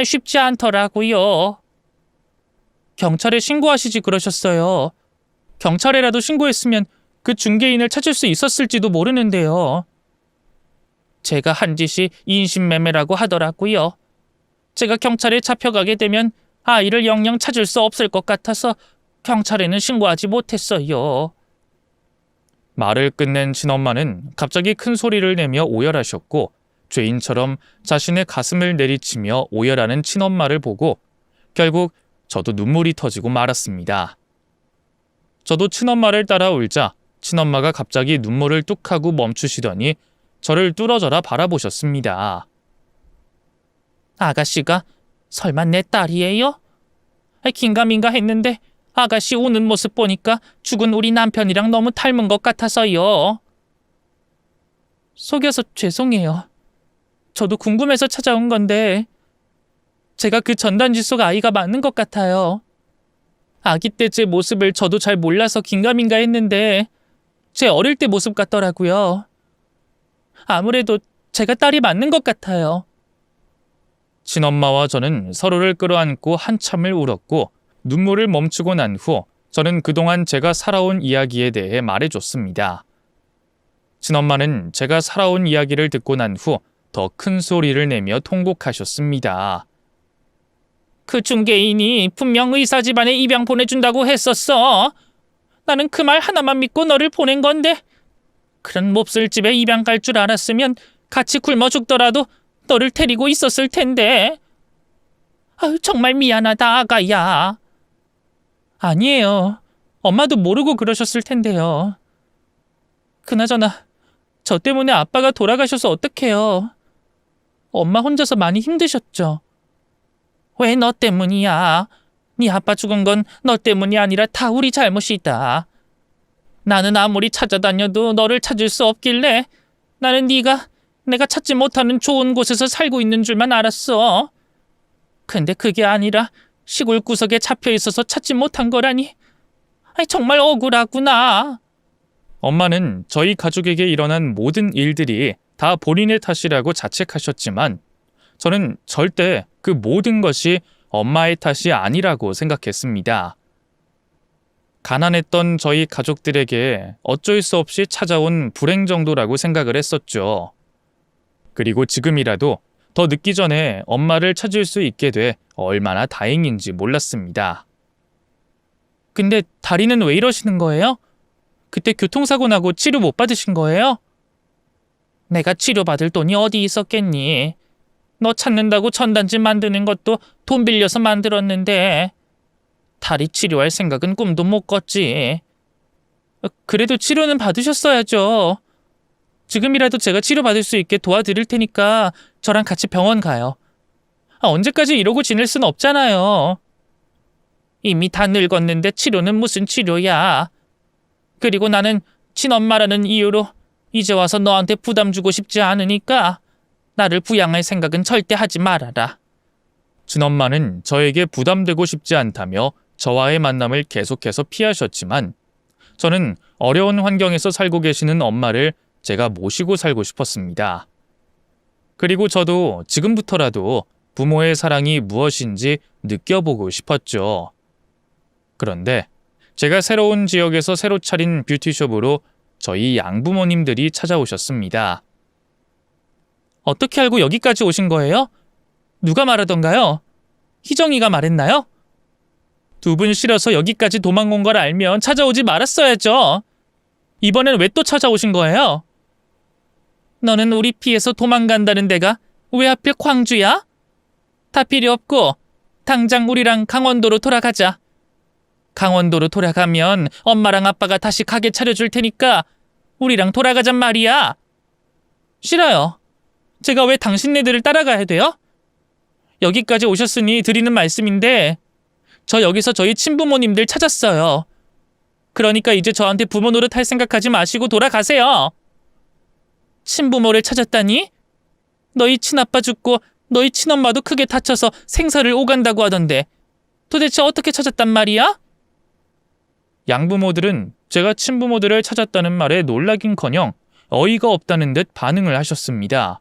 쉽지 않더라고요. 경찰에 신고하시지 그러셨어요. 경찰에라도 신고했으면 그 중개인을 찾을 수 있었을지도 모르는데요. 제가 한 짓이 인신매매라고 하더라고요. 제가 경찰에 잡혀가게 되면 아이를 영영 찾을 수 없을 것 같아서 경찰에는 신고하지 못했어요. 말을 끝낸 친엄마는 갑자기 큰 소리를 내며 오열하셨고 죄인처럼 자신의 가슴을 내리치며 오열하는 친엄마를 보고 결국 저도 눈물이 터지고 말았습니다. 저도 친엄마를 따라 울자 친엄마가 갑자기 눈물을 뚝 하고 멈추시더니 저를 뚫어져라 바라보셨습니다. 아가씨가 설마 내 딸이에요? 긴가민가 했는데 아가씨 우는 모습 보니까 죽은 우리 남편이랑 너무 닮은 것 같아서요. 속여서 죄송해요. 저도 궁금해서 찾아온 건데 제가 그 전단지 속 아이가 맞는 것 같아요. 아기 때 제 모습을 저도 잘 몰라서 긴가민가 했는데 제 어릴 때 모습 같더라고요. 아무래도 제가 딸이 맞는 것 같아요. 친엄마와 저는 서로를 끌어안고 한참을 울었고 눈물을 멈추고 난 후 저는 그동안 제가 살아온 이야기에 대해 말해줬습니다. 친엄마는 제가 살아온 이야기를 듣고 난 후 더 큰 소리를 내며 통곡하셨습니다. 그 중개인이 분명 의사 집안에 입양 보내준다고 했었어. 나는 그 말 하나만 믿고 너를 보낸 건데 그런 몹쓸 집에 입양 갈 줄 알았으면 같이 굶어 죽더라도 너를 데리고 있었을 텐데. 아유, 정말 미안하다 아가야. 아니에요. 엄마도 모르고 그러셨을 텐데요. 그나저나 저 때문에 아빠가 돌아가셔서 어떡해요. 엄마 혼자서 많이 힘드셨죠. 왜 너 때문이야? 네 아빠 죽은 건 너 때문이 아니라 다 우리 잘못이다. 나는 아무리 찾아다녀도 너를 찾을 수 없길래 나는 내가 찾지 못하는 좋은 곳에서 살고 있는 줄만 알았어. 근데 그게 아니라 시골 구석에 잡혀 있어서 찾지 못한 거라니. 정말 억울하구나. 엄마는 저희 가족에게 일어난 모든 일들이 다 본인의 탓이라고 자책하셨지만 저는 절대 그 모든 것이 엄마의 탓이 아니라고 생각했습니다. 가난했던 저희 가족들에게 어쩔 수 없이 찾아온 불행 정도라고 생각을 했었죠. 그리고 지금이라도 더 늦기 전에 엄마를 찾을 수 있게 돼 얼마나 다행인지 몰랐습니다. 근데 다리는 왜 이러시는 거예요? 그때 교통사고 나고 치료 못 받으신 거예요? 내가 치료받을 돈이 어디 있었겠니? 너 찾는다고 전단지 만드는 것도 돈 빌려서 만들었는데 다리 치료할 생각은 꿈도 못 꿨지. 그래도 치료는 받으셨어야죠. 지금이라도 제가 치료받을 수 있게 도와드릴 테니까 저랑 같이 병원 가요. 언제까지 이러고 지낼 순 없잖아요. 이미 다 늙었는데 치료는 무슨 치료야. 그리고 나는 친엄마라는 이유로 이제 와서 너한테 부담 주고 싶지 않으니까 나를 부양할 생각은 절대 하지 말아라. 친엄마는 저에게 부담되고 싶지 않다며 저와의 만남을 계속해서 피하셨지만 저는 어려운 환경에서 살고 계시는 엄마를 제가 모시고 살고 싶었습니다. 그리고 저도 지금부터라도 부모의 사랑이 무엇인지 느껴보고 싶었죠. 그런데 제가 새로운 지역에서 새로 차린 뷰티숍으로 저희 양부모님들이 찾아오셨습니다. 어떻게 알고 여기까지 오신 거예요? 누가 말하던가요? 희정이가 말했나요? 두 분 싫어서 여기까지 도망온 걸 알면 찾아오지 말았어야죠. 이번엔 왜 또 찾아오신 거예요? 너는 우리 피해서 도망간다는 데가 왜 하필 광주야? 다 필요 없고 당장 우리랑 강원도로 돌아가자. 강원도로 돌아가면 엄마랑 아빠가 다시 가게 차려줄 테니까 우리랑 돌아가잔 말이야. 싫어요. 제가 왜 당신네들을 따라가야 돼요? 여기까지 오셨으니 드리는 말씀인데 저 여기서 저희 친부모님들 찾았어요. 그러니까 이제 저한테 부모 노릇할 생각하지 마시고 돌아가세요. 친부모를 찾았다니? 너희 친아빠 죽고 너희 친엄마도 크게 다쳐서 생사를 오간다고 하던데 도대체 어떻게 찾았단 말이야? 양부모들은 제가 친부모들을 찾았다는 말에 놀라긴커녕 어이가 없다는 듯 반응을 하셨습니다.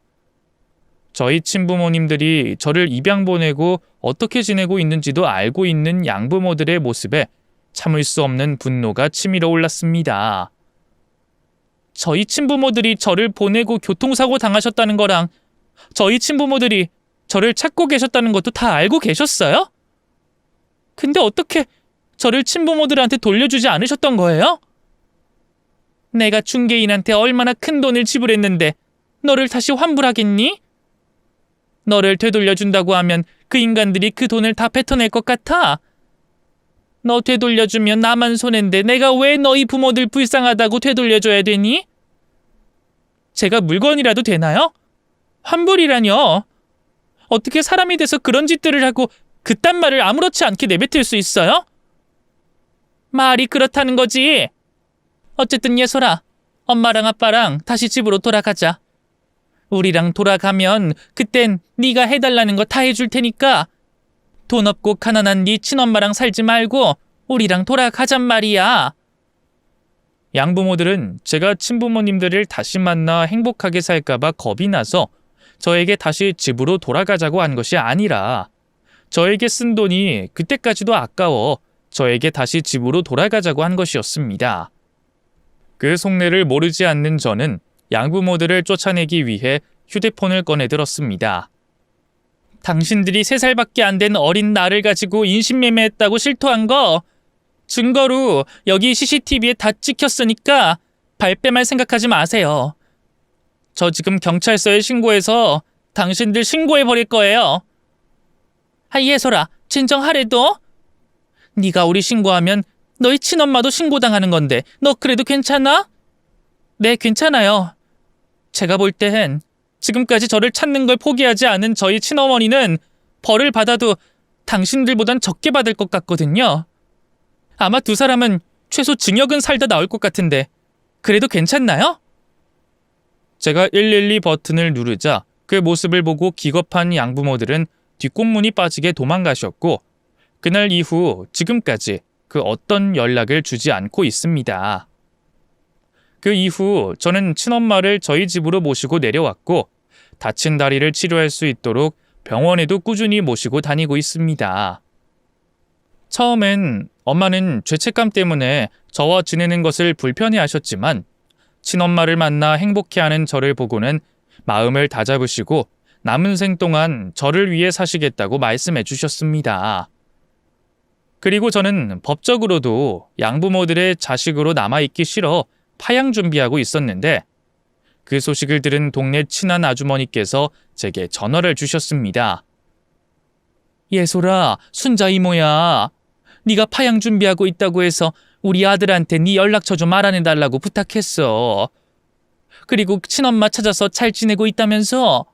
저희 친부모님들이 저를 입양 보내고 어떻게 지내고 있는지도 알고 있는 양부모들의 모습에 참을 수 없는 분노가 치밀어 올랐습니다. 저희 친부모들이 저를 보내고 교통사고 당하셨다는 거랑 저희 친부모들이 저를 찾고 계셨다는 것도 다 알고 계셨어요? 근데 어떻게 저를 친부모들한테 돌려주지 않으셨던 거예요? 내가 중개인한테 얼마나 큰 돈을 지불했는데 너를 다시 환불하겠니? 너를 되돌려준다고 하면 그 인간들이 그 돈을 다 뱉어낼 것 같아? 너 되돌려주면 나만 손해인데 내가 왜 너희 부모들 불쌍하다고 되돌려줘야 되니? 제가 물건이라도 되나요? 환불이라뇨? 어떻게 사람이 돼서 그런 짓들을 하고 그딴 말을 아무렇지 않게 내뱉을 수 있어요? 말이 그렇다는 거지. 어쨌든 예솔아, 엄마랑 아빠랑 다시 집으로 돌아가자. 우리랑 돌아가면 그땐 네가 해달라는 거 다 해줄 테니까 돈 없고 가난한 네 친엄마랑 살지 말고 우리랑 돌아가잔 말이야. 양부모들은 제가 친부모님들을 다시 만나 행복하게 살까봐 겁이 나서 저에게 다시 집으로 돌아가자고 한 것이 아니라 저에게 쓴 돈이 그때까지도 아까워 저에게 다시 집으로 돌아가자고 한 것이었습니다. 그 속내를 모르지 않는 저는 양부모들을 쫓아내기 위해 휴대폰을 꺼내 들었습니다. 당신들이 3살밖에 안 된 어린 나를 가지고 인신매매했다고 실토한 거 증거로 여기 CCTV에 다 찍혔으니까 발뺌할 생각하지 마세요. 저 지금 경찰서에 신고해서 당신들 신고해버릴 거예요. 예솔아, 진정하래도? 네가 우리 신고하면 너희 친엄마도 신고당하는 건데 너 그래도 괜찮아? 네, 괜찮아요. 제가 볼 땐 지금까지 저를 찾는 걸 포기하지 않은 저희 친어머니는 벌을 받아도 당신들보단 적게 받을 것 같거든요. 아마 두 사람은 최소 징역은 살다 나올 것 같은데 그래도 괜찮나요? 제가 112 버튼을 누르자 그 모습을 보고 기겁한 양부모들은 뒷공문이 빠지게 도망가셨고 그날 이후 지금까지 그 어떤 연락을 주지 않고 있습니다. 그 이후 저는 친엄마를 저희 집으로 모시고 내려왔고 다친 다리를 치료할 수 있도록 병원에도 꾸준히 모시고 다니고 있습니다. 처음엔 엄마는 죄책감 때문에 저와 지내는 것을 불편해하셨지만 친엄마를 만나 행복해하는 저를 보고는 마음을 다잡으시고 남은 생 동안 저를 위해 사시겠다고 말씀해 주셨습니다. 그리고 저는 법적으로도 양부모들의 자식으로 남아있기 싫어 파양 준비하고 있었는데 그 소식을 들은 동네 친한 아주머니께서 제게 전화를 주셨습니다. 예솔아, 순자 이모야. 네가 파양 준비하고 있다고 해서 우리 아들한테 네 연락처 좀 알아내달라고 부탁했어. 그리고 친엄마 찾아서 잘 지내고 있다면서?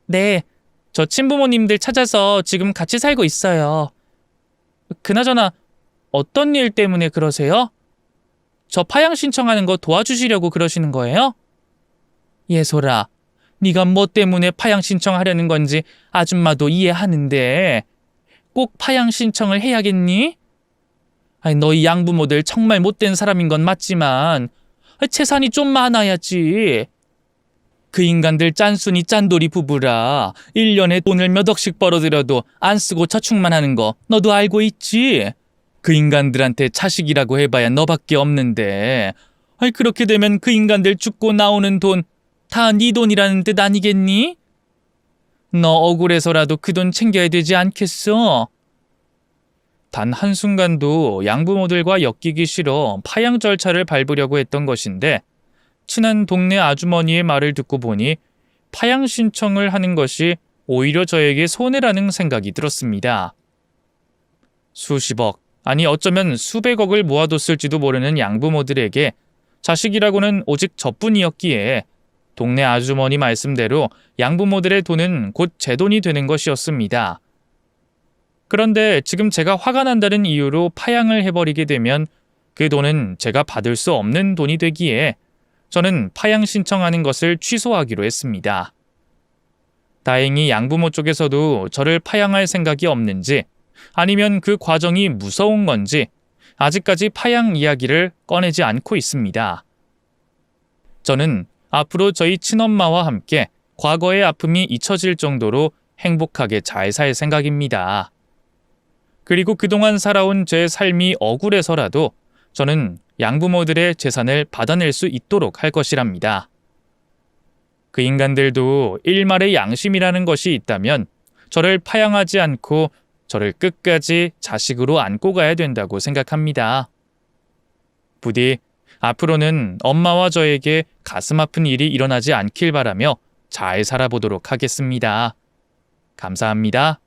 네, 저 친부모님들 찾아서 지금 같이 살고 있어요. 그나저나 어떤 일 때문에 그러세요? 저 파양 신청하는 거 도와주시려고 그러시는 거예요? 예솔아, 네가 뭐 때문에 파양 신청하려는 건지 아줌마도 이해하는데 꼭 파양 신청을 해야겠니? 아니, 너희 양부모들 정말 못된 사람인 건 맞지만 재산이 좀 많아야지. 그 인간들 짠순이 짠돌이 부부라 1년에 돈을 몇 억씩 벌어들여도 안 쓰고 저축만 하는 거 너도 알고 있지? 그 인간들한테 자식이라고 해봐야 너밖에 없는데 그렇게 되면 그 인간들 죽고 나오는 돈 다 네 돈이라는 뜻 아니겠니? 너 억울해서라도 그 돈 챙겨야 되지 않겠어? 단 한순간도 양부모들과 엮이기 싫어 파양 절차를 밟으려고 했던 것인데 친한 동네 아주머니의 말을 듣고 보니 파양 신청을 하는 것이 오히려 저에게 손해라는 생각이 들었습니다. 수십억, 아니 어쩌면 수백억을 모아뒀을지도 모르는 양부모들에게 자식이라고는 오직 저뿐이었기에 동네 아주머니 말씀대로 양부모들의 돈은 곧 제 돈이 되는 것이었습니다. 그런데 지금 제가 화가 난다는 이유로 파양을 해버리게 되면 그 돈은 제가 받을 수 없는 돈이 되기에 저는 파양 신청하는 것을 취소하기로 했습니다. 다행히 양부모 쪽에서도 저를 파양할 생각이 없는지 아니면 그 과정이 무서운 건지 아직까지 파양 이야기를 꺼내지 않고 있습니다. 저는 앞으로 저희 친엄마와 함께 과거의 아픔이 잊혀질 정도로 행복하게 잘 살 생각입니다. 그리고 그동안 살아온 제 삶이 억울해서라도 저는 양부모들의 재산을 받아낼 수 있도록 할 것이랍니다. 그 인간들도 일말의 양심이라는 것이 있다면 저를 파양하지 않고 저를 끝까지 자식으로 안고 가야 된다고 생각합니다. 부디 앞으로는 엄마와 저에게 가슴 아픈 일이 일어나지 않길 바라며 잘 살아보도록 하겠습니다. 감사합니다.